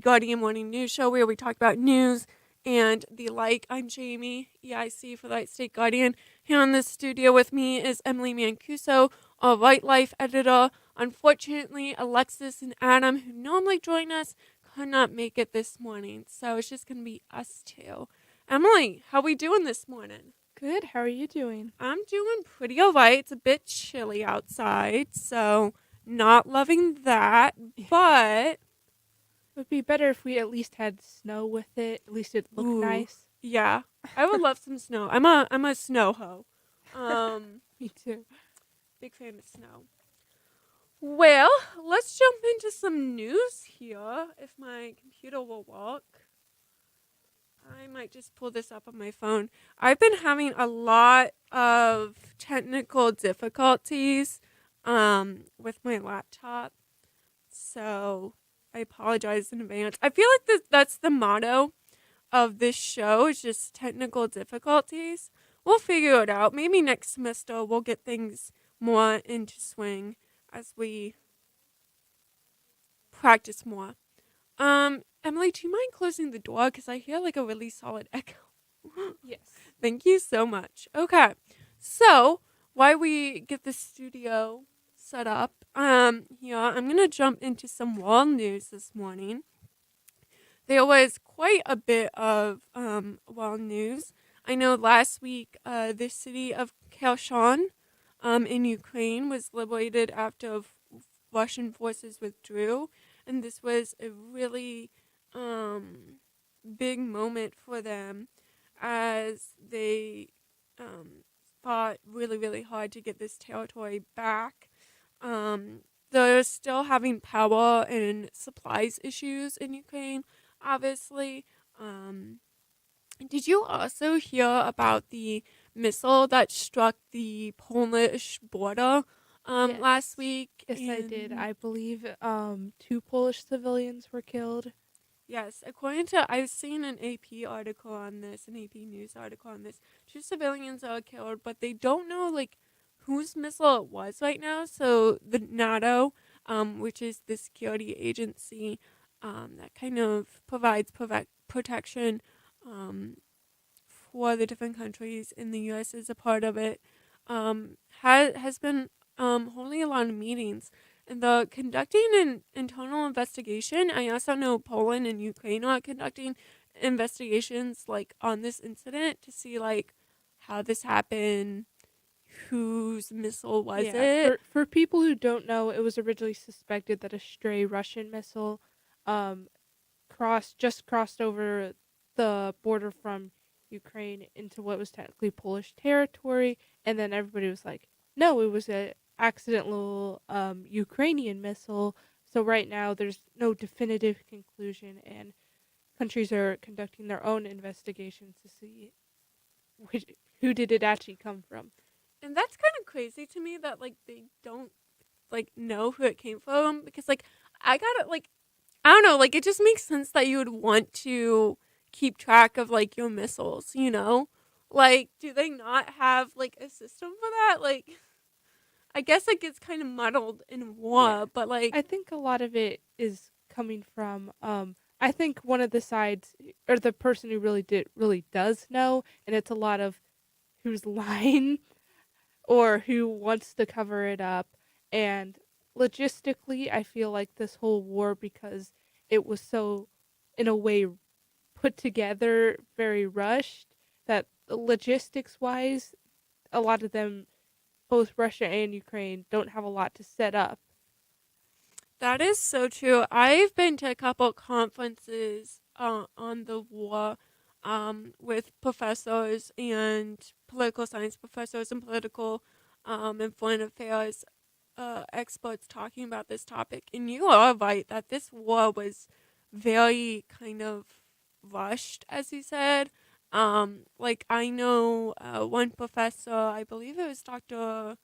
Guardian Morning News Show where we talk about news and the like. I'm Jamie, EIC for the Wright State Guardian. Here in the studio with me is Emily Mancuso, our Wright Life editor. Unfortunately, Alexis and Adam, who normally join us, could not make it this morning, so it's just going to be us two. Emily, how we doing this morning? Good. How are you doing? I'm doing pretty alright. It's a bit chilly outside, so not loving that, but It would be better if we at least had snow with it. At least it looked ooh, nice. yeah, I would love some snow. I'm a snow hoe. Me too. Big fan of snow. Well, let's jump into some news here. If my computer will work, I might just pull this up on my phone. I've been having a lot of technical difficulties with my laptop, so I apologize in advance. I feel like that's the motto of this show, is just technical difficulties. We'll figure it out. Maybe next semester we'll get things more into swing as we practice more. Emily, do you mind closing the door? Because I hear like a really solid echo. Yes. Thank you so much. Okay. So, while we get the studio set up, here, I'm going to jump into some world news this morning. There was quite a bit of world news. I know last week the city of Kherson in Ukraine was liberated after Russian forces withdrew, and this was a really big moment for them as they fought really, really hard to get this territory back. They're still having power and supplies issues in Ukraine, obviously. Did you also hear about the missile that struck the Polish border Yes. last week? Yes, I did. I believe 2 Polish civilians were killed. Yes, according to, I've seen an AP article on this, an AP News article on this. 2 civilians are killed, but they don't know like whose missile it was right now. So the NATO, which is the security agency that kind of provides protection for the different countries, in the U.S. is a part of it, has been holding a lot of meetings. And they're conducting an internal investigation. I also know Poland and Ukraine are conducting investigations like on this incident to see like how this happened, whose missile was it. For people who don't know, it was originally suspected that a stray Russian missile um crossed over the border from Ukraine into what was technically Polish territory, and then everybody was like, "No, it was a accidental Ukrainian missile." So right now there's no definitive conclusion, and countries are conducting their own investigations to see which, who did it actually come from. And that's kind of crazy to me that like they don't like know who it came from, because like I got it, like I don't know, like it just makes sense that you would want to keep track of like your missiles, you know? Like, do they not have like a system for that? Like, I guess it gets kind of muddled in war, Yeah. but like, I think a lot of it is coming from I think one of the sides, or the person who really does know, and it's a lot of who's lying or who wants to cover it up. And logistically, I feel like this whole war, because it was so in a way put together, very rushed, that logistics wise, a lot of them, both Russia and Ukraine, don't have a lot to set up. that is so true. I've been to a couple conferences on the war with professors and political science professors and political and foreign affairs experts talking about this topic. And you are right that this war was very kind of rushed, as you said. Like I know one professor, I believe it was Dr.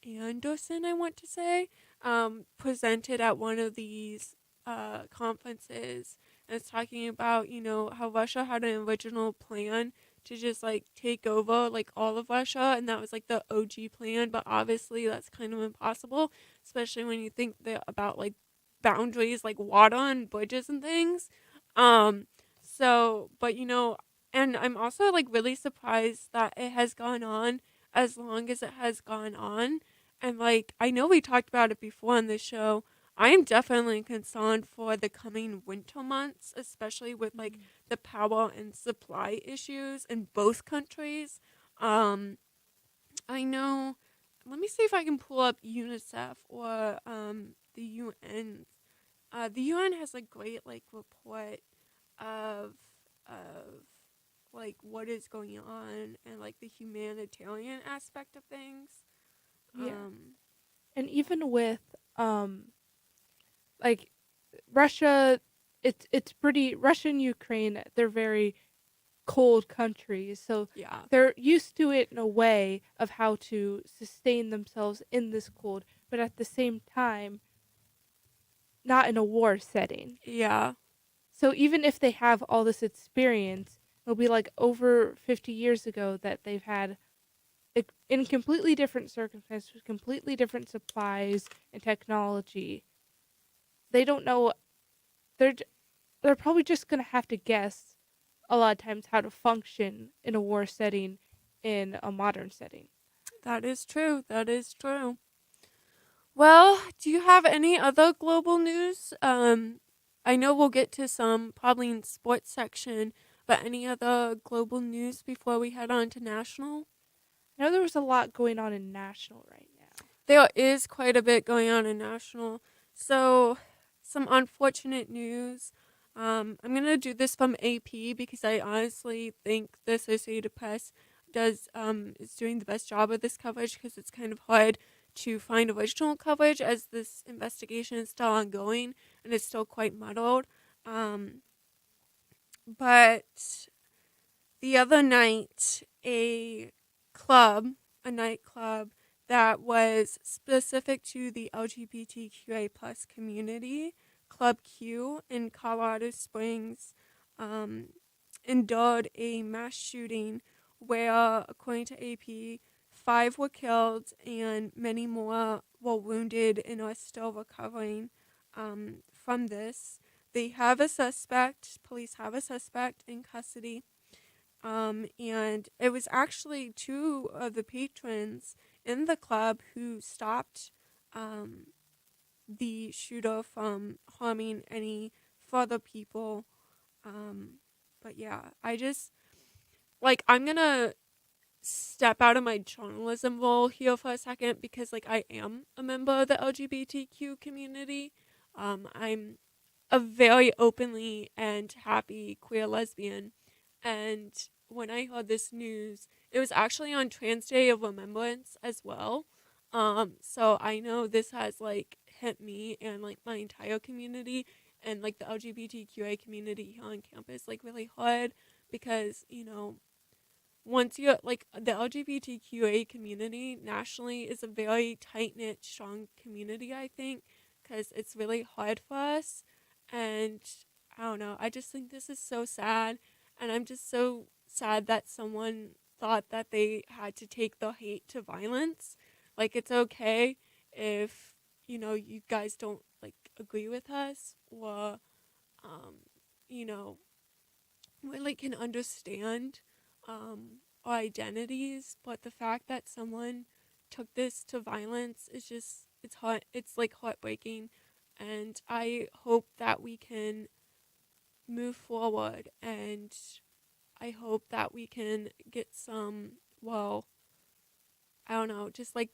Anderson, I want to say, presented at one of these conferences, and it's talking about, you know, how Russia had an original plan to just like take over like all of Russia, and that was like the OG plan, but obviously that's kind of impossible, especially when you think that about like boundaries like water and bridges and things. Um, but and I'm also like really surprised that it has gone on as long as it has gone on. And like, I know we talked about it before on the show. I am definitely concerned for the coming winter months, especially with like Mhm. the power and supply issues in both countries. Um, I know. Let me see if I can pull up UNICEF or the UN. The UN has a great like report of of like what is going on and like the humanitarian aspect of things. Yeah. Um, And even with um like Russia, it's pretty Russia and Ukraine, they're very cold countries. So yeah, they're used to it in a way of how to sustain themselves in this cold, but at the same time not in a war setting. yeah, So even if they have all this experience, it'll be like over 50 years ago that they've had in completely different circumstances, with completely different supplies and technology. They don't know. They're they're probably just gonna have to guess a lot of times how to function in a war setting, in a modern setting. that is true. That is true. Well, do you have any other global news? I know we'll get to some probably in sports section, but any other global news before we head on to national? I know there was a lot going on in national right now. There is quite a bit going on in national. So, some unfortunate news. I'm gonna do this from AP because I honestly think the Associated Press is doing the best job of this coverage because it's kind of hard to find original coverage as this investigation is still ongoing and it's still quite muddled. Um, but the other night, a nightclub that was specific to the LGBTQA plus community, Club Q in Colorado Springs, um, endured a mass shooting where, according to AP, 5 were killed and many more were wounded and are still recovering from this. They have a suspect, police have a suspect in custody, and it was actually two of the patrons in the club who stopped um, the shooter from harming any further people. Um, but yeah, I just like I'm gonna step out of my journalism role here for a second because like I am a member of the LGBTQ community. I'm a very openly and happy queer lesbian. And when I heard this news, it was actually on Trans Day of Remembrance as well. So I know this has like hit me and like my entire community and like the LGBTQA community here on campus like really hard because, once you like the LGBTQA community nationally is a very tight knit, strong community, I think, because it's really hard for us. And I don't know, I just think this is so sad. And I'm just so sad that someone thought that they had to take the hate to violence. Like, it's okay if, you guys don't like agree with us or, um, you know, really can understand our identities, but the fact that someone took this to violence is just it's like heartbreaking, and I hope that we can move forward, and I hope that we can get some, well, I don't know, just like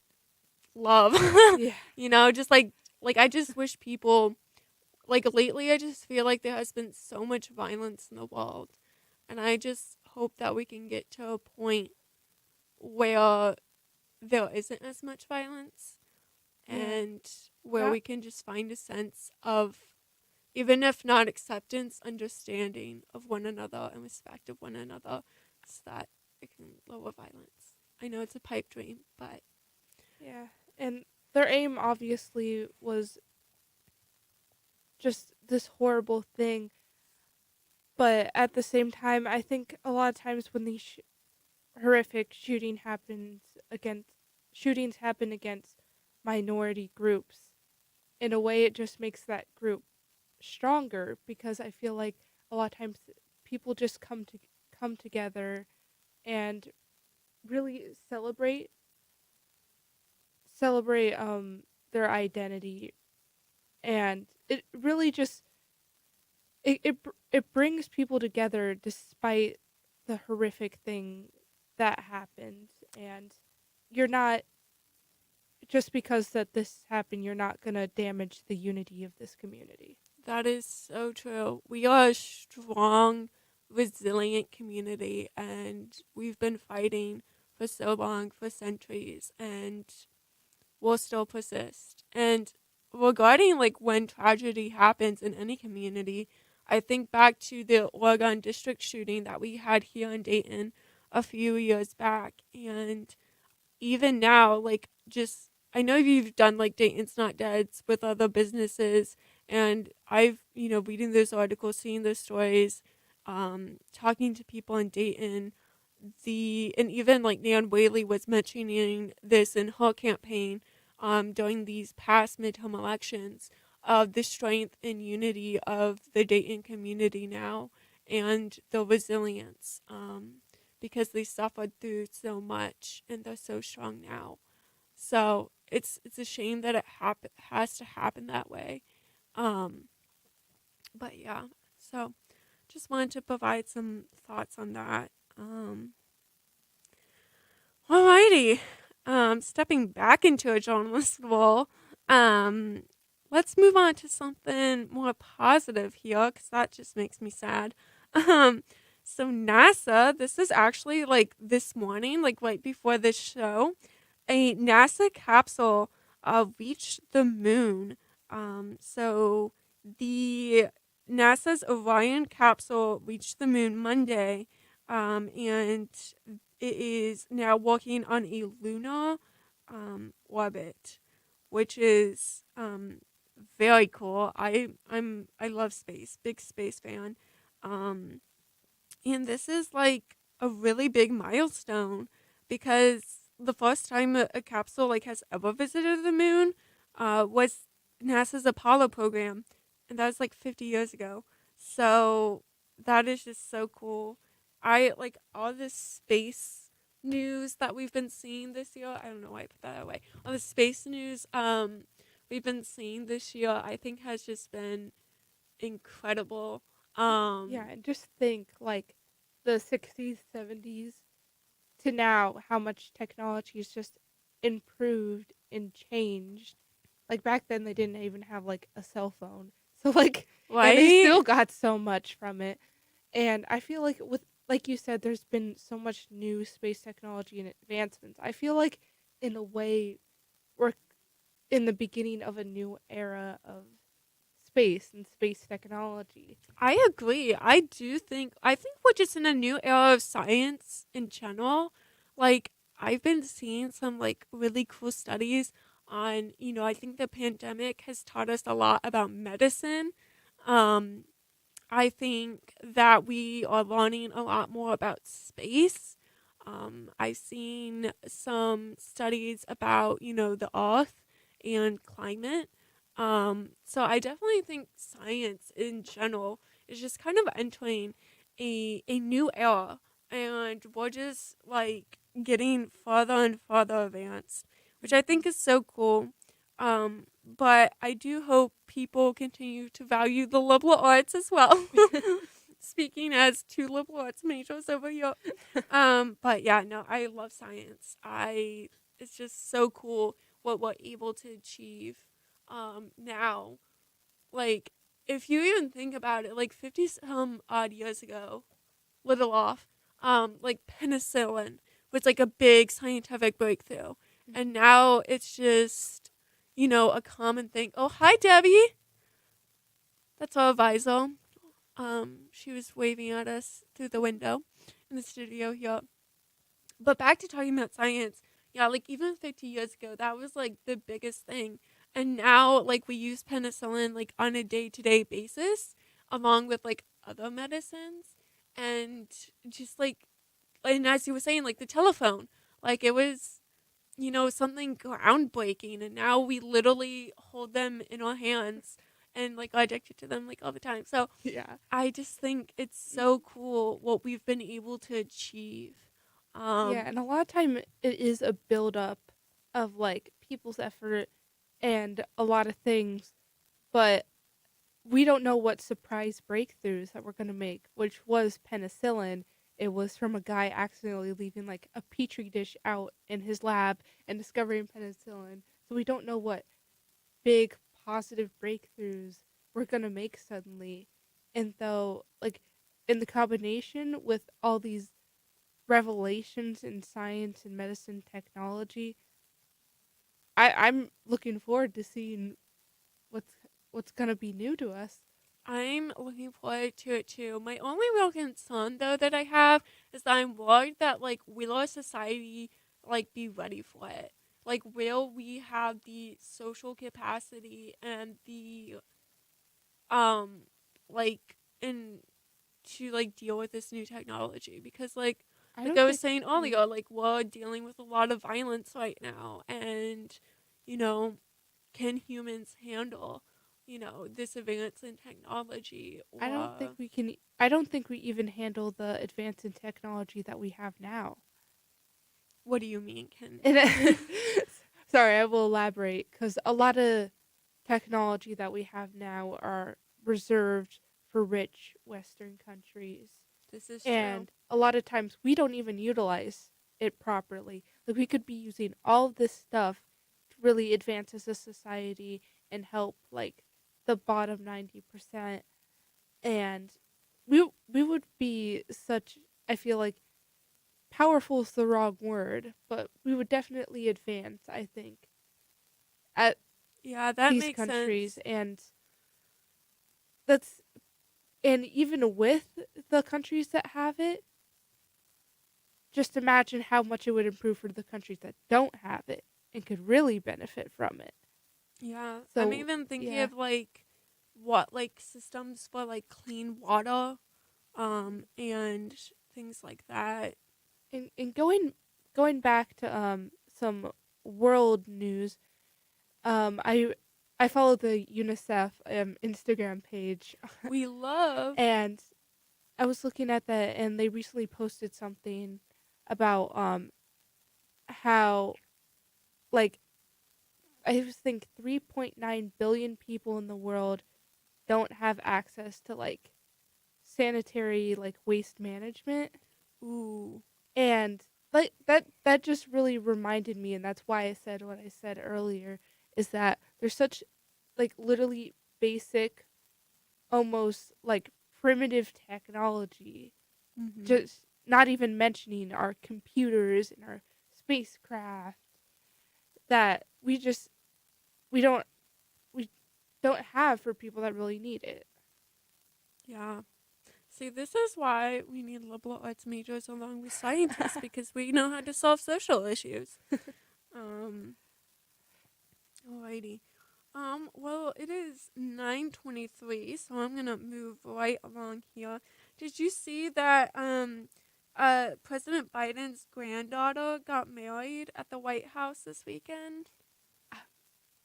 love. Yeah. Just like I just wish people, like, lately I just feel like there has been so much violence in the world, and I just hope that we can get to a point where there isn't as much violence Yeah. and where Not we can just find a sense of, even if not acceptance, understanding of one another and respect of one another so that it can lower violence. I know it's a pipe dream, but yeah. And their aim obviously was just this horrible thing, but at the same time I think a lot of times when these horrific against shootings happen against minority groups, in a way, it just makes that group stronger because I feel like a lot of times people just come together and really celebrate their identity, and it really just it brings people together despite the horrific thing that happened. And you're not, just because that this happened, you're not going to damage the unity of this community. That is so true. We are a strong, resilient community, and we've been fighting for so long, for centuries, and will still persist. And regarding like when tragedy happens in any community, I think back to the Oregon district shooting that we had here in Dayton a few years back. And even now, like, just I know you've done like Dayton's Not Deads with other businesses, and I've, reading those articles, seeing those stories, talking to people in Dayton, and even like Nan Whaley was mentioning this in her campaign during these past midterm elections, of the strength and unity of the Dayton community now, and the resilience, because they suffered through so much and they're so strong now. So it's a shame that it has to happen that way. Um, but yeah, so just wanted to provide some thoughts on that. Alrighty. Stepping back into a journalist role, um, let's move on to something more positive here, because that just makes me sad. Um, so NASA, this is actually like this morning, like right before this show, a NASA capsule reached the moon. So the NASA's Orion capsule reached the moon Monday, and it is now walking on a lunar orbit, which is very cool. I love space, big space fan. Um, and this is like a really big milestone, because the first time a capsule like has ever visited the moon was NASA's Apollo program, and that was like 50 years ago. So that is just so cool. I like all this space news that we've been seeing this year. I don't know why I put that away. All the space news we've been seeing this year, I think has just been incredible. Yeah, and just think like the 60s, 70s to now, how much technology has just improved and changed. Like back then they didn't even have like a cell phone. So like, and they Right? still got so much from it. And I feel like with, like you said, there's been so much new space technology and advancements. I feel like in a way we're in the beginning of a new era of space and space technology. I agree. I think we're just in a new era of science in general. Like, I've been seeing some like really cool studies on, I think the pandemic has taught us a lot about medicine. Um I think that we are learning a lot more about space. I've seen some studies about, the earth and climate. So I definitely think science in general is just kind of entering a new era, and we're just like getting further and further advanced, which I think is so cool. But I do hope people continue to value the liberal arts as well. Speaking as two liberal arts majors over here. But yeah, no, I love science. It's just so cool what we're able to achieve now. Like, if you even think about it, like 50 some odd years ago, little off, like penicillin was like a big scientific breakthrough. And now it's just, a common thing. Oh, hi, Debbie. That's our advisor. She was waving at us through the window in the studio here. But back to talking about science. Yeah, like even 50 years ago, that was like the biggest thing. And now, like, we use penicillin like on a day to day basis, along with like other medicines. And just like, and as you were saying, like the telephone, like it was something groundbreaking, and now we literally hold them in our hands and like are addicted to them like all the time. So Yeah. I just think it's so cool what we've been able to achieve. Yeah, Um, and a lot of time it is a buildup of like people's effort and a lot of things, but we don't know what surprise breakthroughs that we're gonna make, which was penicillin. It was from a guy accidentally leaving like a petri dish out in his lab and discovering penicillin. So we don't know what big positive breakthroughs we're gonna make suddenly. And though like in the combination with all these revelations in science and medicine technology, I'm looking forward to seeing what's what's gonna be new to us. I'm looking forward to it too. My only real concern though that I have is that I'm worried that like will our society like be ready for it? Like will we have the social capacity and the um like in to like deal with this new technology? Because I like don't I was think saying yeah. earlier, like we're dealing with a lot of violence right now, and you know can humans handle this advance in technology? Or I don't think we even handle the advance in technology that we have now. what do you mean can And sorry, I will elaborate cuz a lot of technology that we have now are reserved for rich western countries. this is true? And a lot of times we don't even utilize it properly. Like we could be using all of this stuff to really advance as a society and help like the bottom 90%, and we would be such, I feel like powerful is the wrong word, but we would definitely advance, I think, at Yeah, that these makes countries. sense. And that's and even with the countries that have it, just imagine how much it would improve for the countries that don't have it and could really benefit from it. Yeah, I'm So, even thinking yeah. of what like systems for like clean water, and things like that. And going back to some world news, I follow the UNICEF Instagram page We love. and I was looking at that and they recently posted something about how like I was think 3.9 billion people in the world don't have access to like sanitary like waste management. Ooh. And like that just really reminded me, and that's why I said what I said earlier, is that there's such like literally basic, almost like primitive technology, Mm-hmm. just not even mentioning our computers and our spacecraft, that we don't we don't have for people that really need it. Yeah. See, this is why we need liberal arts majors along with scientists because we know how to solve social issues. Um, Alrighty. Well, it is 9:23, so I'm gonna move right along here. Did you see that President Biden's granddaughter got married at the White House this weekend?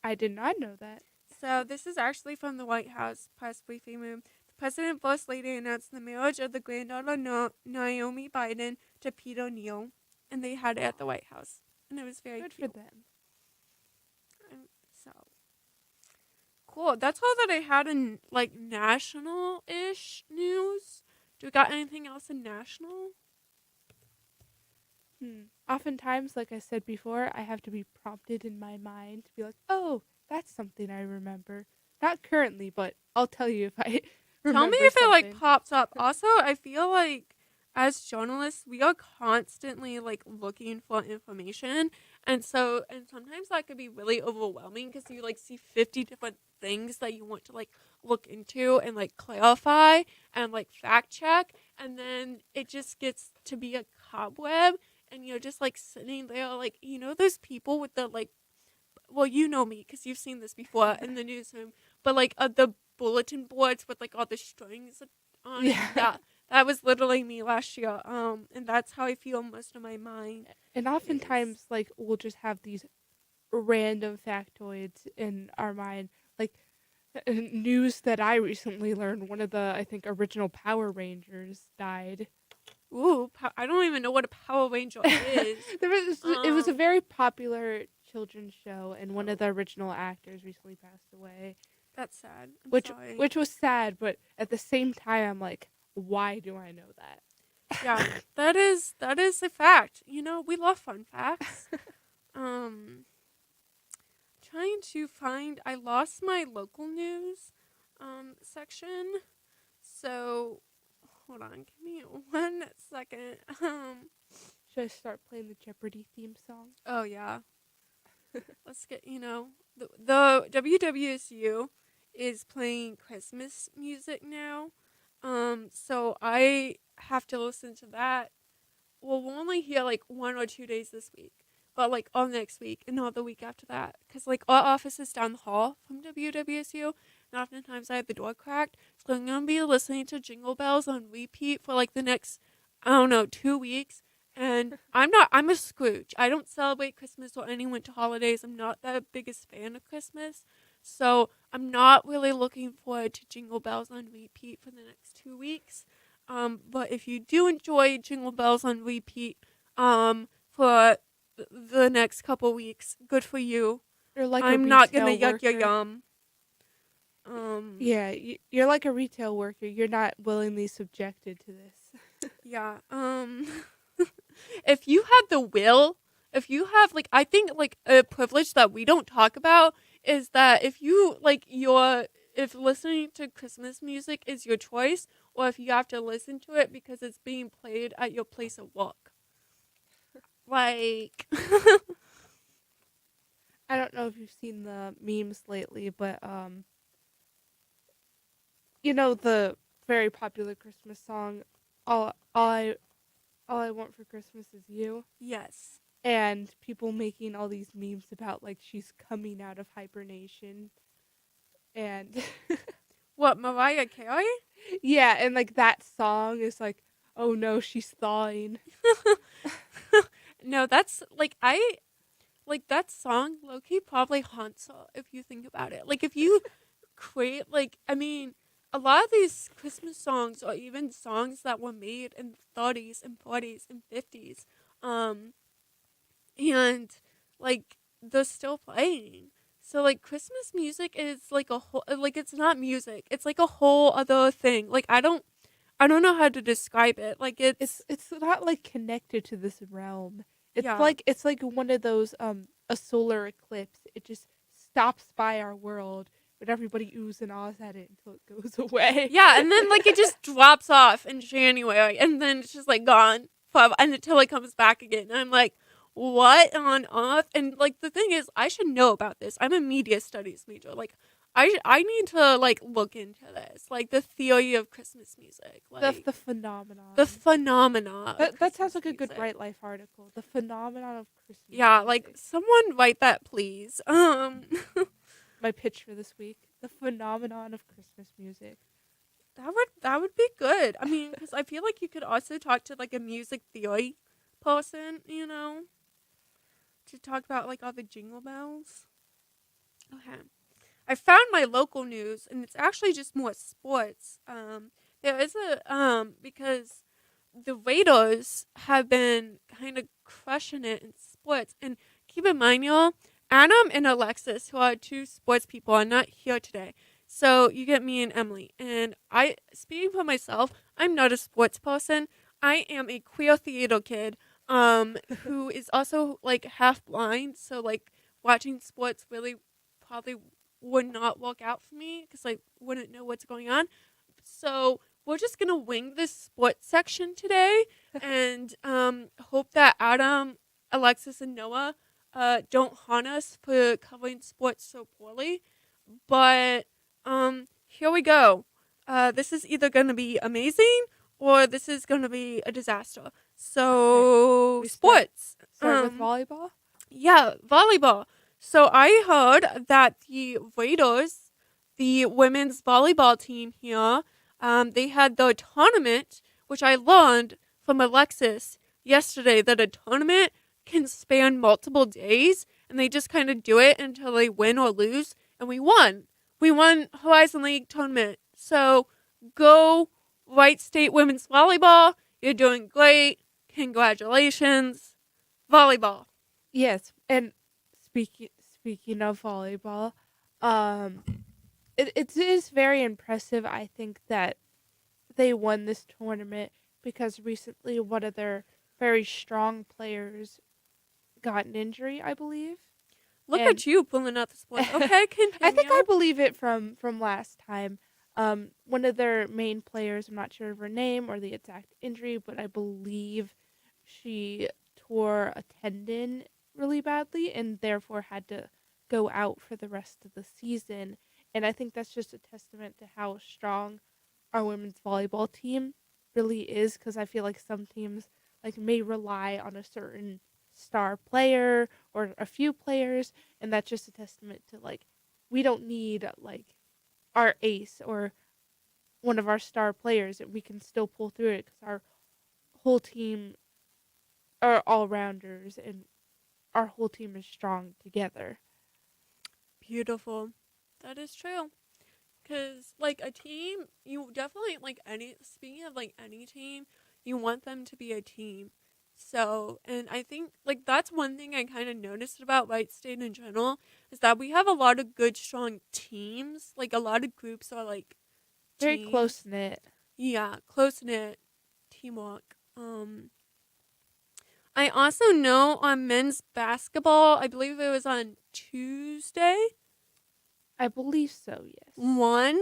I did not know that. So this is actually from the White House press briefing room. The president first lady announced the marriage of the granddaughter Naomi Biden to Pete O'Neill, and they had it at the White House, and it was very Good for cute. them. So cool. That's all that I had in like national-ish news. Do we got anything else in national? Oftentimes, like I said before, I have to be prompted in my mind to be like, "Oh, that's something I remember." Not currently, but I'll tell you if I Tell me remember if it like something. pops up. Also, I feel like as journalists, we are constantly like looking for information, and sometimes that could be really overwhelming because you like see 50 different things that you want to like look into and like clarify and like fact check, and then it just gets to be a cobweb, and you're just like sitting there like those people with the like, well, you know me because you've seen this before in the newsroom, but like the bulletin boards with like all the strings on it. Yeah. Yeah, That was literally me last year. And that's how I feel most of my mind And is. oftentimes, like, we'll just have these random factoids in our mind. Like, news that I recently learned, one of the, I think, original Power Rangers died. Ooh, I don't even know what a Power Ranger is. It was a Um, very popular children's show, and one of oh, the original actors recently passed away, that's sad. I'm which sorry. which was sad, but at the same time, I'm like, why do I know Yeah, that? that is a fact. You know, we love fun facts. Um, trying to find. I lost my local news, section. So hold on, give me 1 second. Should I start playing the Jeopardy theme song? Oh yeah, let's get the WWSU is playing Christmas music now. So I have to listen to that. Well, we'll only hear like 1 or 2 days this week, but like all next week and all the week after that. Because like our office is down the hall from WWSU, and oftentimes I have the door cracked. So I'm going to be listening to Jingle Bells on repeat for like the next, I don't know, 2 weeks. And I'm a Scrooge. I don't celebrate Christmas or any winter holidays. I'm not the biggest fan of Christmas. So I'm not really looking forward to Jingle Bells on repeat for the next 2 weeks. But if you do enjoy Jingle Bells on repeat, for the next couple weeks, good for you. You're like a I'm not gonna retail yuck your worker. yum. Um, Yeah, you're like a retail worker. You're not willingly subjected to this. yeah. If you have the will, if you have like, I think like a privilege that we don't talk about is that if you like if listening to Christmas music is your choice, or if you have to listen to it because it's being played at your place of work, like. I don't know if you've seen the memes lately, but you know the very popular Christmas song, all I all I want for Christmas is you, Yes. and people making all these memes about like she's coming out of hibernation, and What, Mariah Carey? yeah, and like that song is like, oh no, she's thawing. No, that's like I like that song Loki probably haunts her if you think about it. Like if you create like I mean a lot of these Christmas songs or even songs that were made in the 30s and 40s and 50s and like they're still playing. So like Christmas music is like a whole like it's not music. It's like a whole other thing. Like I don't know how to describe it. Like It's not like connected to this realm. yeah. It's like one of those a solar eclipse. It just stops by our world, but everybody oohs and ahs at it until it goes away. Yeah, and then like it just drops off in January and then it's just like gone forever and until it comes back again. And I'm like, what on earth? And like the thing is, I should know about this. I'm a media studies major. Like I need to like look into this. Like the theory of Christmas music. Like The phenomenon. the phenomena of That sounds Christmas like a good music. Bright Life article. The phenomenon of Christmas Yeah, like music. someone write that please. My pitch for this week: the phenomenon of Christmas music. That would be good. I mean, because I feel like you could also talk to like a music theory person, to talk about like all the jingle bells. Okay, I found my local news, and it's actually just more sports. There is because the Raiders have been kind of crushing it in sports, and keep in mind, y'all, Adam and Alexis, who are two sports people, are not here today. So you get me and Emily, and I, speaking for myself, I'm not a sports person. I am a queer theater kid, who is also like half blind. So like watching sports really probably would not work out for me because I wouldn't know what's going on. So we're just gonna wing this sports section today, and hope that Adam, Alexis, and Noah don't haunt us for covering sports so poorly. But here we go. This is either gonna be amazing or this is gonna be a disaster. Okay, So we sports. start with volleyball. Yeah, volleyball. So I heard that the Raiders, the women's volleyball team here, they had the tournament which I learned from Alexis yesterday that a tournament can span multiple days and they just kind of do it until they win or lose. And we won. We won Horizon League tournament. So go Wright State Women's Volleyball. You're doing great. Congratulations. Volleyball. Yes, and speaking of volleyball, um, it is very impressive. I think that they won this tournament because recently one of their very strong players got an injury, I believe, Look and at you pulling out the sports. Okay, I think I continue. believe it from last time. One of their main players, I'm not sure of her name or the exact injury, but I believe she tore a tendon really badly and therefore had to go out for the rest of the season. And I think that's just a testament to how strong our women's volleyball team really is, because I feel like some teams like may rely on a certain star player or a few players, and that's just a testament to like we don't need like our ace or one of our star players, and we can still pull through it because our whole team are all rounders and our whole team is strong together. Beautiful. That is true. Because, like, a team, you definitely, like, speaking of, like, any team, you want them to be a team. So, and I think, like, that's one thing I kind of noticed about Wright State in general is that we have a lot of good, strong teams. Like, a lot of groups are, like, Very close teams. knit. Yeah, close knit teamwork. I also know on men's basketball, I believe it was on Tuesday, I believe so, yes. won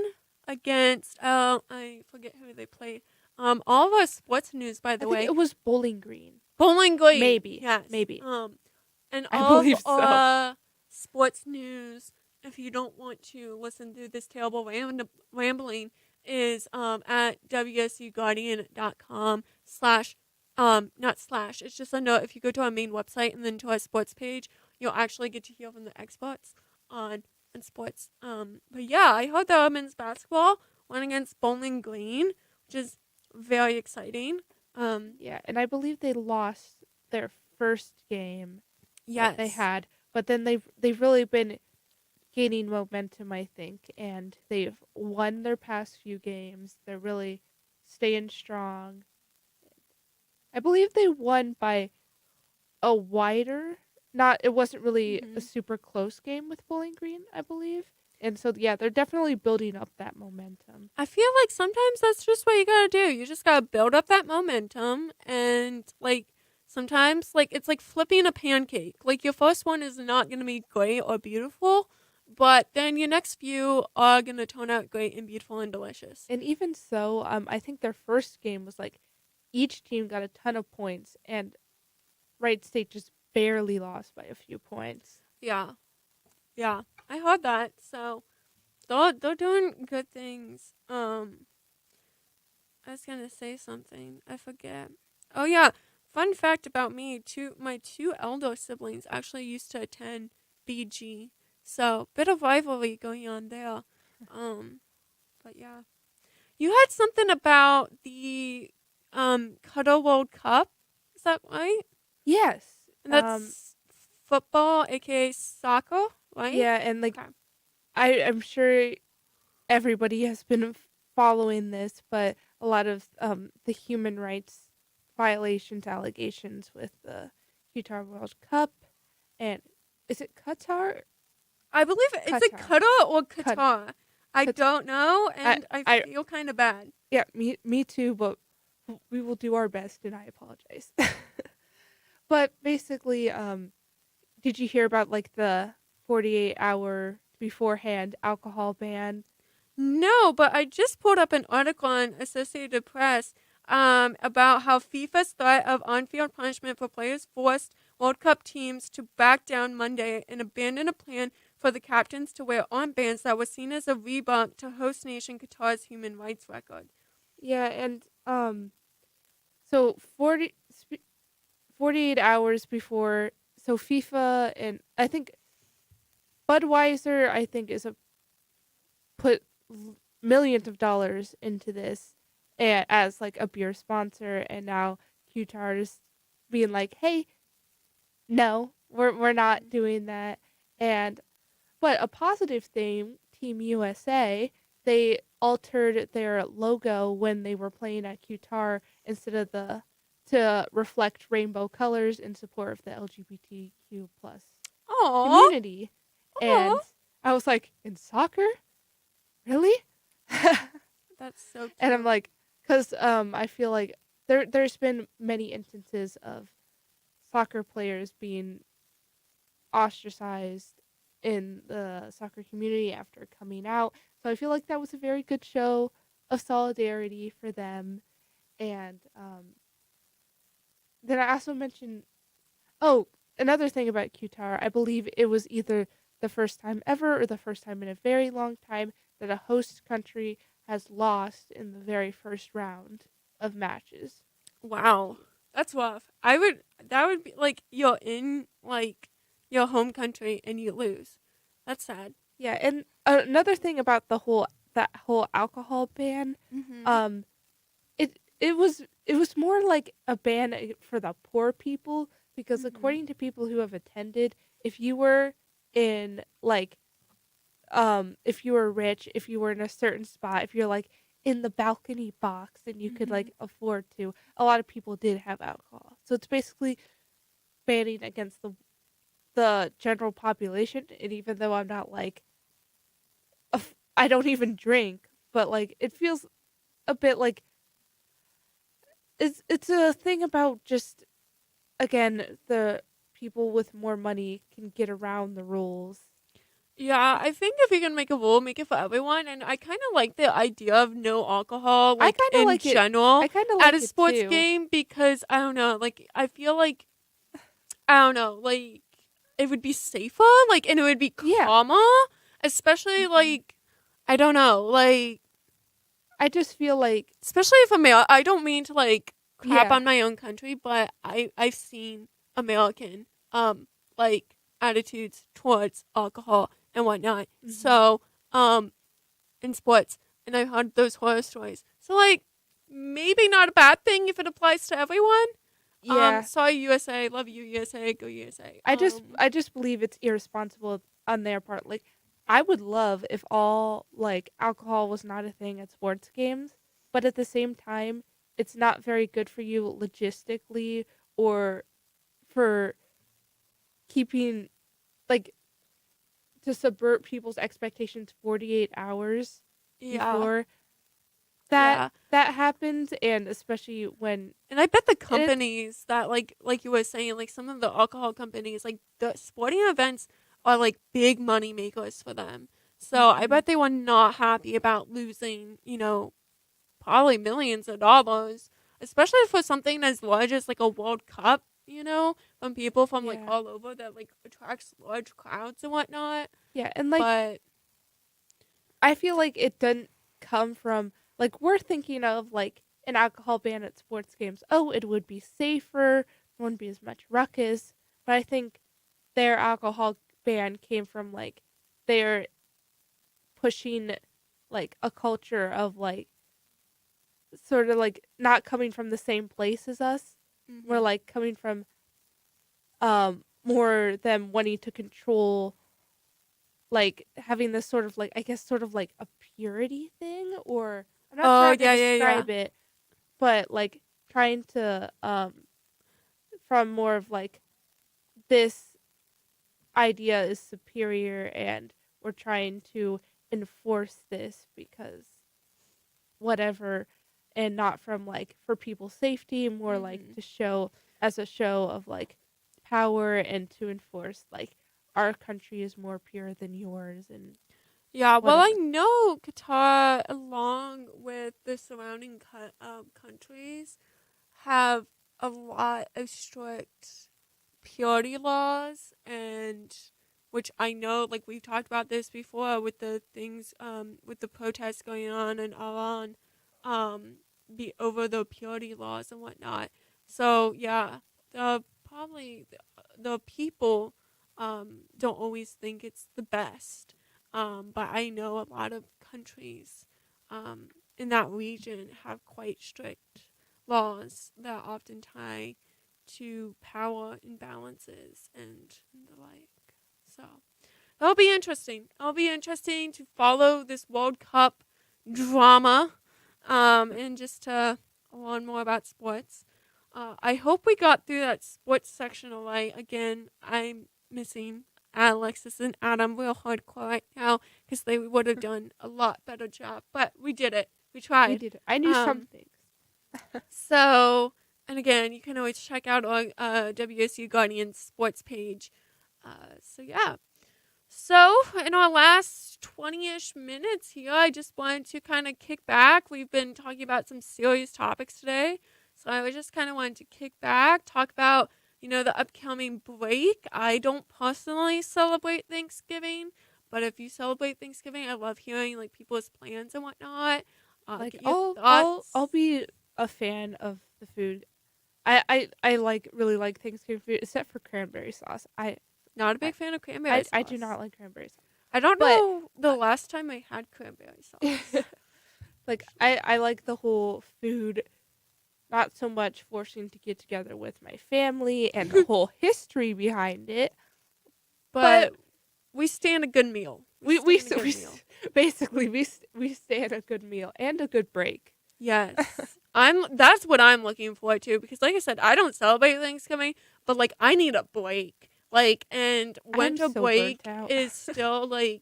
against I forget who they played. All of our sports news, by I the think way, it was Bowling Green. Bowling Green, Maybe. yes. Maybe. And I all of believe so. our sports news, if you don't want to listen to this terrible rambling, is at wsuguardian.com slash not slash. It's just a note. If you go to our main website and then to our sports page, you'll actually get to hear from the experts on sports. But yeah, I heard that men's basketball went against Bowling Green, which is very exciting. Yeah, and I believe they lost their first game that they Yes. had, but then they've really been gaining momentum, I think, and they've won their past few games. They're really staying strong. I believe they won by a wider, not it wasn't really a Hmm. super close game with Bowling Green, I believe. And so yeah, they're definitely building up that momentum. I feel like sometimes that's just what you gotta do. You just gotta build up that momentum, and like sometimes, like it's like flipping a pancake. Like your first one is not gonna be great or beautiful, but then your next few are gonna turn out great and beautiful and delicious. And even so, I think their first game was like each team got a ton of points and Wright State just barely lost by a few points. Yeah, yeah, I heard that. So they're doing good things. I was gonna say something. I forget. Oh yeah. Fun fact about me, my two elder siblings actually used to attend BG. So bit of rivalry going on there. Um, but yeah. You had something about the Cuddle World Cup. Is that right? Yes. And that's football, aka soccer, right? Yeah, and like Okay. I'm sure everybody has been following this, but a lot of the human rights violations allegations with the Qatar World Cup and is it Qatar? I believe it's a Qatar. Qatar or Qat- Qatar. I Qatar. don't know, I and I I feel kind of bad. yeah, me too, but we will do our best and I apologize. But basically did you hear about like the 48-hour beforehand alcohol ban? No, but I just pulled up an article on Associated Press about how FIFA's threat of on-field punishment for players forced World Cup teams to back down Monday and abandon a plan for the captains to wear armbands that was seen as a rebuke to host nation Qatar's human rights record. Yeah, and so 48 hours before, so FIFA and I think Budweiser I think is a put millions of dollars into this, as like a beer sponsor, and now Qatar is being like, hey, no, we're not doing that. And but a positive thing, Team USA, they altered their logo when they were playing at Qatar instead of the to reflect rainbow colors in support of the LGBTQ plus Aw. community. Aw. And I was like, in soccer, really? That's so And I'm cute. like, because I feel like there's been many instances of soccer players being ostracized in the soccer community after coming out. So I feel like that was a very good show of solidarity for them. And then I also mentioned, oh, another thing about Qatar, I believe it was either the first time ever or the first time in a very long time that a host country has lost in the very first round of matches. Wow. That's rough. That would be like you're in like your home country and you lose. That's sad. Yeah, and another thing about that whole alcohol ban, Mhm. um, it was more like a ban for the poor people because Mhm. according to people who have attended, if you were in like if you were rich, if you were in a certain spot, if you're like in the balcony box and you could Mhm. like afford to, a lot of people did have alcohol. So it's basically banning against the general population. And even though I'm not like I don't even drink, but like it feels a bit like it's a thing about just again the people with more money can get around the rules. Yeah, I think if you can make a rule, make it for everyone. And I kind of like the idea of no alcohol, I like kind of in like it. general, I kind of at like a it sports too. game because I don't know, like I feel like I don't know, like it would be safer, like and it would be Yeah. calmer, especially hmm like I don't know, like I just feel like especially if I don't mean to like crap yeah. on my own country, but I've seen American like attitudes towards alcohol and whatnot. hmm So in sports, and I've heard those horror stories. So like maybe not a bad thing if it applies to everyone. Yeah. Sorry USA, love you USA, go USA. I just believe it's irresponsible on their part. Like I would love if all like alcohol was not a thing at sports games, but at the same time, it's not very good for you logistically or for keeping like to subvert people's expectations 48 hours Yeah, before yeah. that happens, and especially when And I bet the it companies that like you were saying, like some of the alcohol companies, like the sporting events are like big money makers for them. So I Mhm. bet they were not happy about losing, probably millions of dollars, especially for something as large as like a World Cup, from people from like Yeah. all over that like attracts large crowds and whatnot. Yeah, and like But I feel like it doesn't come from like we're thinking of like an alcohol ban at sports games. Oh, it would be safer, there wouldn't be as much ruckus. But I think their alcohol ban came from like they're pushing like a culture of like sort of like not coming from the same place as us. We're mhm. like coming from more them wanting to control like having this sort of like I guess sort of like a purity thing or I'm not sure Oh how to yeah, yeah, yeah. describe it, but like trying to from more of like this idea is superior and we're trying to enforce this because whatever and not from like for people's safety more like Mhm. to show as a show of like power and to enforce like our country is more pure than yours and Yeah, well, I whatever. know Qatar, along with the surrounding countries, have a lot of strict purity laws, and which I know, like we've talked about this before, with the things, with the protests going on in Iran, um, be over the purity laws and whatnot. So yeah, probably the people, don't always think it's the best, but I know a lot of countries, um, in that region have quite strict laws that often tie to power imbalances and the like. So it'll be interesting. It'll be interesting to follow this World Cup drama, and just to learn more about sports. I hope we got through that sports section all right. Again, I'm missing Alexis and Adam real hardcore right now because they would have done a lot better job. But we did it. We We tried. did it. I knew some Um, things. so, and again, you can always check out our WSU Guardians sports page. So yeah. So, in our last 20 ish minutes here, I just wanted to kind of kick back. We've been talking about some serious topics today. So, I just kind of wanted to kick back, talk about, the upcoming break. I don't personally celebrate Thanksgiving, but if you celebrate Thanksgiving, I love hearing like people's plans and whatnot. Like Get your I'll thoughts. be a fan of the food. I like really like Thanksgiving food except for cranberry sauce. Not a I big fan of cranberry I do sauce. not like cranberry sauce. I don't But know the last time I had cranberry sauce. like Actually. I like the whole food, not so much forcing to get together with my family and the whole history behind it, but But we stand a good meal. We we stand a s- good we meal. s- basically we stand a good meal and a good break. Yes. That's what I'm looking forward to because like I said, I don't celebrate Thanksgiving, but like I need a break. Like and I'm winter so burnt break out. is still like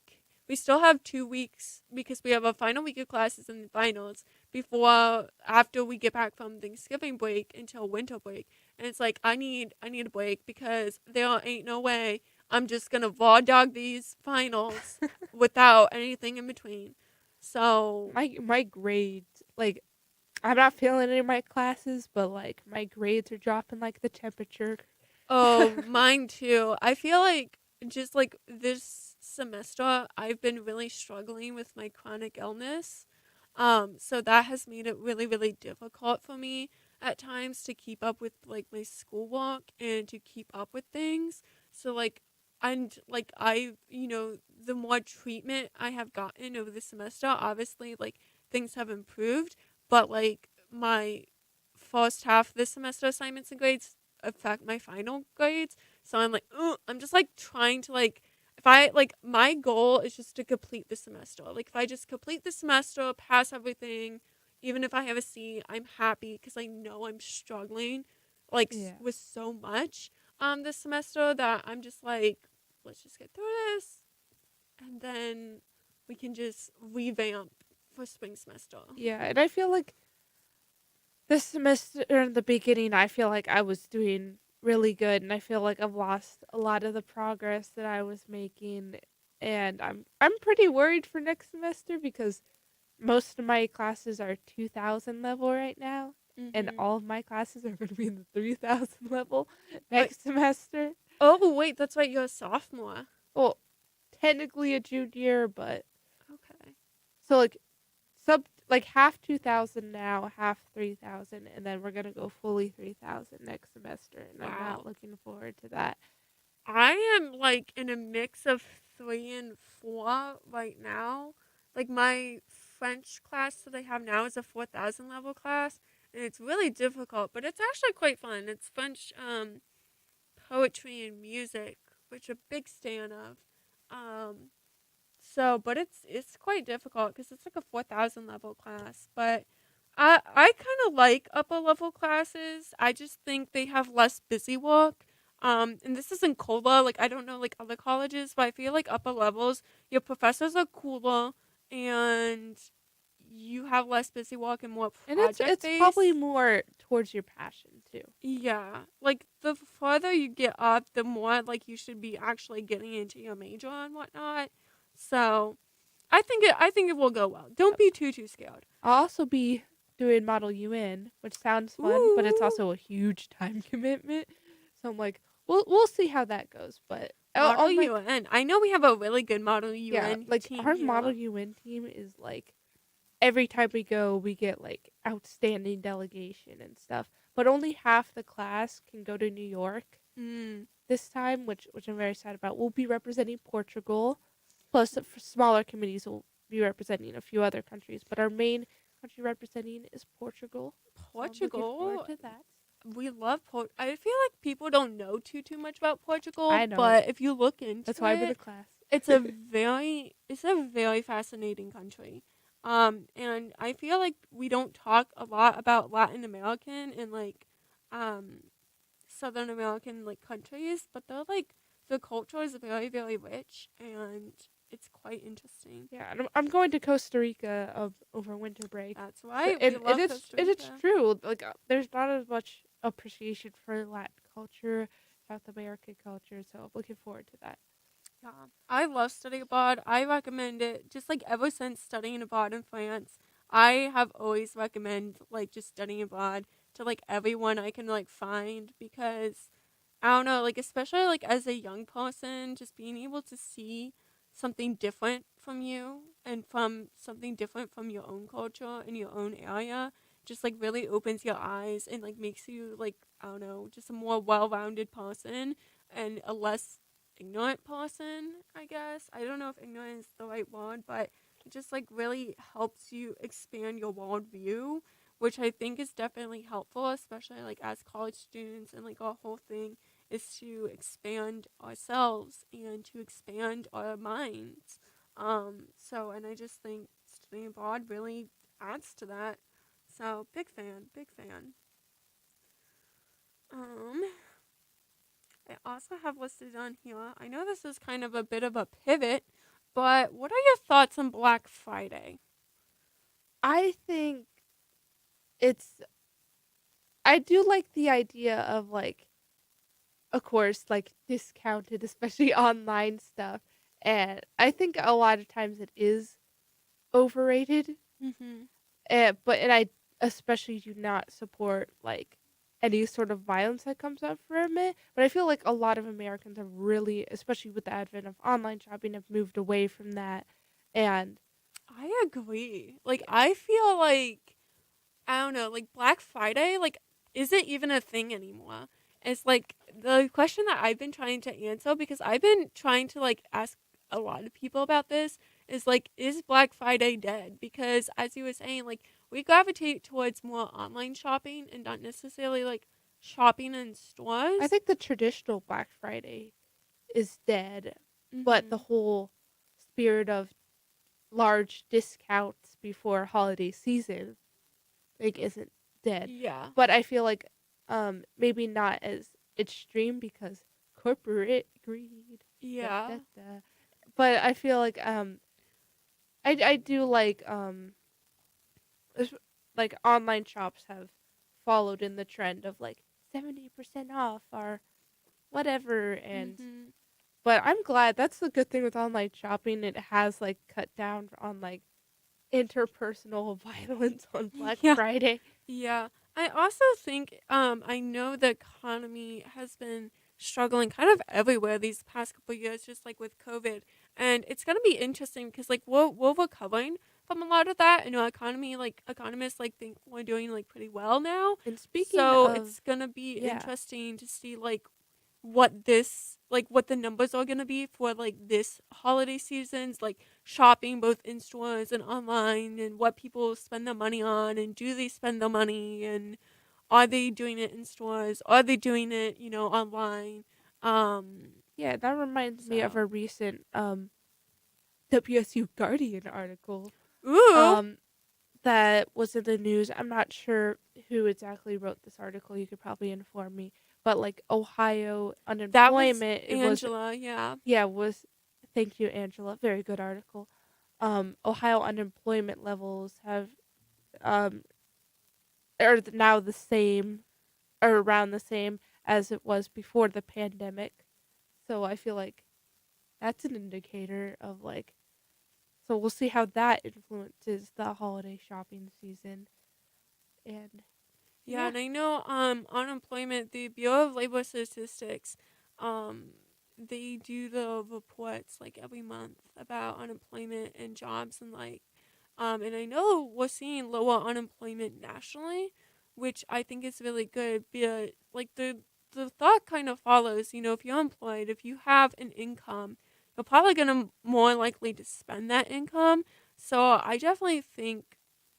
we still have 2 weeks because we have a final week of classes and finals before after we get back from Thanksgiving break until winter break. And it's like I need a break because there ain't no way I'm just gonna raw dog these finals without anything in between. So My grades, like, I'm not failing any of my classes, but like my grades are dropping like the temperature. oh, mine too. I feel like just like this semester, I've been really struggling with my chronic illness. So that has made it really, really difficult for me at times to keep up with like my schoolwork and to keep up with things. So like, and like the more treatment I have gotten over the semester, obviously like things have improved, but like my first half of this semester assignments and grades affect my final grades. So I'm like, ugh, I'm just like trying to like if I like my goal is just to complete the semester. Like if I just complete the semester, pass everything, even if I have a C, I'm happy because I know I'm struggling like Yeah. with so much this semester that I'm just like let's just get through this and then we can just revamp for spring semester. Yeah, and I feel like this semester in the beginning, I feel like I was doing really good, and I feel like I've lost a lot of the progress that I was making, and I'm pretty worried for next semester because most of my classes are 2000 level right now, and Mhm. all of my classes are going to be in the 3000 level Wait. next semester. Oh wait, that's right. You're a sophomore. Well, technically a junior, but Okay. so like sub like half 2000 now, half 3000, and then we're gonna go fully 3000 next semester, and I'm not Wow. looking forward to that. I am like in a mix of 3 and 4 right now. Like my French class that I have now is a 4000 level class, and it's really difficult, but it's actually quite fun. It's French poetry and music, which I'm a big fan of. Um, but it's quite difficult because it's like a 4000 level class. But I kind of like upper level classes. I just think they have less busy work. And this is in COLA. Like I don't know like other colleges, but I feel like upper levels, your professors are cooler and you have less busy work and more And project it's probably based. more towards your passion too. Yeah, like the farther you get up, the more like you should be actually getting into your major and whatnot. So I think it will go well. Don't Yep. be too scared. I'll also be doing Model UN, which sounds fun, but it's Ooh, also a huge time commitment. So I'm like, we'll see how that goes. But Model I'll like UN. I know we have a really good Model yeah, UN like team our Model here. UN team is like every time we go, we get like outstanding delegation and stuff. But only half the class can go to New York Mm. this time, which I'm very sad about. We'll be representing Portugal, plus smaller committees will be representing a few other countries. But our main country representing is Portugal. So I'm looking forward Portugal, to that. we love I feel like people don't know too much about Portugal, I know. but if you look into That's why I'm in the it, class. it's a very fascinating country. And I feel like we don't talk a lot about Latin American and like um Southern American like countries, but the culture is very rich and it's quite interesting. Yeah, and I'm going to Costa Rica over winter break. That's So right. We love Costa it's Rica. true. Like there's not as much appreciation for Latin culture, South American culture. So I'm looking forward to that. Yeah, I love studying abroad. I recommend it. Just like ever since studying abroad in France, I have always recommend like just studying abroad to like everyone I can like find because I don't know, like especially like as a young person, just being able to see something different from you and from something different from your own culture and your own area just like really opens your eyes and like makes you like I don't know, just a more well-rounded person and a less ignorant person, I guess. I don't know if ignorant is the right word, but it just like really helps you expand your worldview, which I think is definitely helpful, especially like as college students and like our whole thing is to expand ourselves and to expand our minds. And I just think studying abroad really adds to that. So big fan, big fan. Um, I also have listed on here. I know this is kind of a bit of a pivot, but what are your thoughts on Black Friday? I think it's I do like the idea of like of course like discounted especially online stuff, and I think a lot of times it is overrated. Mhm. But I especially do not support like any sort of violence that comes out from it. But I feel like a lot of Americans have really, especially with the advent of online shopping, have moved away from that. And I agree. Like yeah, I feel like I don't know, like Black Friday, like, is it even a thing anymore? It's like the question that I've been trying to answer because I've been trying to like ask a lot of people about this is like, is Black Friday dead? Because as you were saying, like, we gravitate towards more online shopping and not necessarily like shopping in I stores. think the traditional Black Friday is dead, but the Mm-hmm. whole spirit of large discounts before holiday season like isn't dead. Yeah. But I feel like maybe not as extreme because corporate greed. Da, Yeah. da, da. But I feel like I do es- like online shops have followed in the trend of like 70% off or whatever, and Mm-hmm. but I'm glad that's the good thing with online shopping. It has like cut down on like interpersonal violence on Black Yeah. Friday. Yeah. I also think I know the economy has been struggling kind of everywhere these past couple of years, just like with COVID. And it's gonna be interesting because like we're recovering from a lot of that and our economy like economists like think we're doing like pretty well now. And speaking So of it's gonna be yeah, interesting to see what the numbers are gonna be for like this holiday seasons, like shopping both in stores and online, and what people spend their money on, and do they spend their money, and are they doing it in stores? Are they doing it, online? Um, yeah, that reminds me of so a recent WSU Guardian article ooh, um that was in the news. I'm not sure who exactly wrote this article. You could probably inform me. But like Ohio that was unemployment, it was Angela. Yeah. yeah, was thank you, Angela. Very good article. Ohio unemployment levels have um now the same or around the same as it was before the pandemic. So I feel like that's an indicator of like so we'll see how that influences the holiday shopping season. And Yeah, yeah, and I know unemployment, the Bureau of Labor Statistics, um they do the reports like every month about unemployment and jobs and like and I know we're seeing lower unemployment nationally, which I think is really good. But like the thought kind of follows, if you're employed, if you have an income, you're probably gonna more likely to spend that income. So I definitely think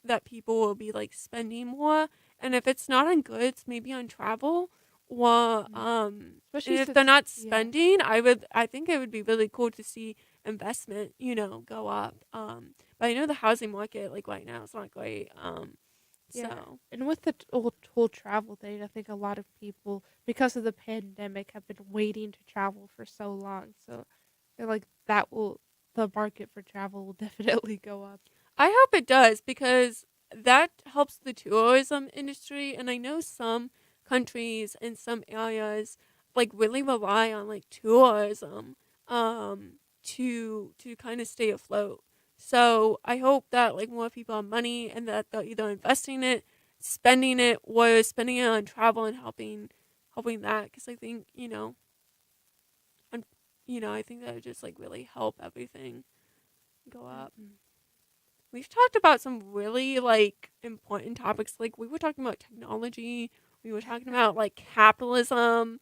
that people will be like spending more. And if it's not on goods, maybe on travel. Or and Especially if they're since, not yeah. spending, I think it would be really cool to see investment, go up. But I know the housing market like right now is not great. Yeah, So and with the whole travel thing, I think a lot of people, because of the pandemic, have been waiting to travel for so long. So, I feel like the market for travel will definitely go up. I hope it does because that helps the tourism industry. And I know some countries and some areas like really rely on like tourism to kind of stay afloat. So I hope that like more people have money and that they're either investing it, spending it, or spending it on travel and helping that because I think un- I think that would just like really help everything go up. Hmm. We've talked about some really like important topics. Like we were talking about technology. We were talking about like capitalism.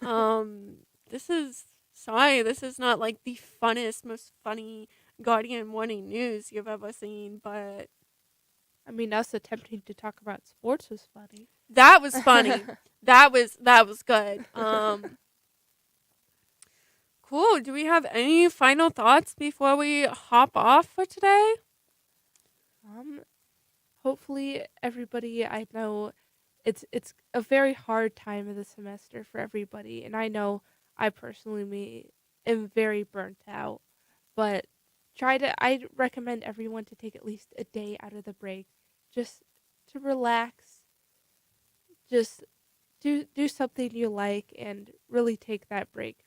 Um, this is sorry, this is not like the funnest, most funny Guardian morning news you've ever seen, but I mean, us attempting to talk about sports was funny. that was funny. That was good. Cool. Do we have any final thoughts before we hop off for today? um, Hopefully everybody, I know it's a very hard time of the semester for everybody, and I know I personally am very burnt out, but I recommend everyone to take at least a day out of the break just to relax, just do something you like and really take that break.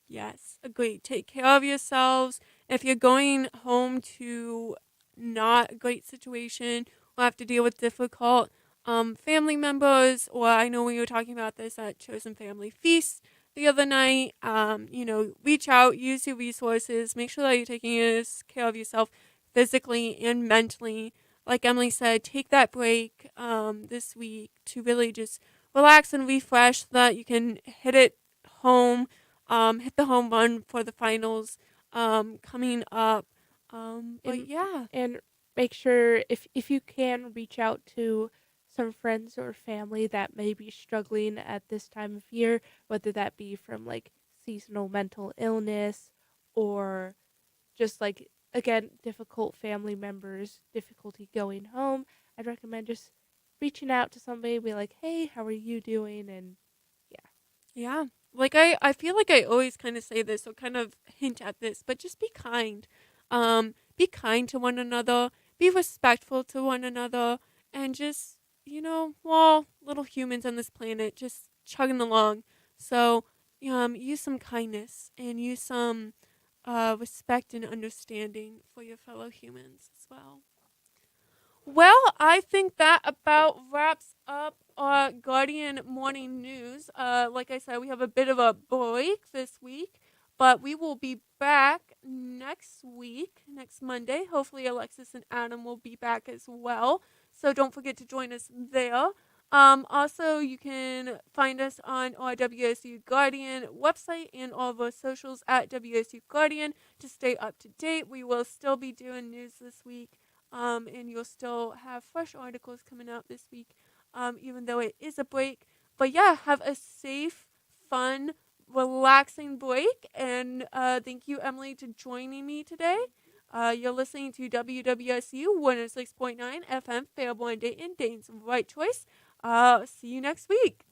Yes, agreed. Take care of yourselves. If you're going home to not a great situation or have to deal with difficult family members, or I know we were talking about this at Chosen Family Feast the other night, reach out, use your resources, make sure that you're taking care of yourself physically and mentally. Like Emily said, take that break this week to really just relax and refresh so that you can hit it home hit the home run for the finals coming up. But and yeah, and make sure if you can reach out to some friends or family that may be struggling at this time of year, whether that be from like seasonal mental illness or just like again difficult family members, difficulty going home. I'd recommend just reaching out to somebody, be like, "Hey, how are you doing?" And yeah. yeah. Like I feel like I always kind of say this or kind of hint at this, but just be kind. Be kind to one another. Be respectful to one another, and just we're all little humans on this planet, just chugging along. So, use some kindness and use some respect and understanding for your fellow humans as well. Well, I think that about wraps up our Guardian morning news. Like I said, we have a bit of a break this week, but we will be back next week, next Monday. Hopefully, Alexis and Adam will be back as well. So don't forget to join us there. Also, you can find us on our WSU Guardian website and all of our socials at WSU Guardian to stay up to date. We will still be doing news this week and you'll still have fresh articles coming out this week, even though it is a break. But yeah, have a safe, fun, relaxing break. And thank you, Emily, to joining me today. You're listening to WWSU 106.9 FM, Fairborn, Dayton, Dane's right choice. See you next week.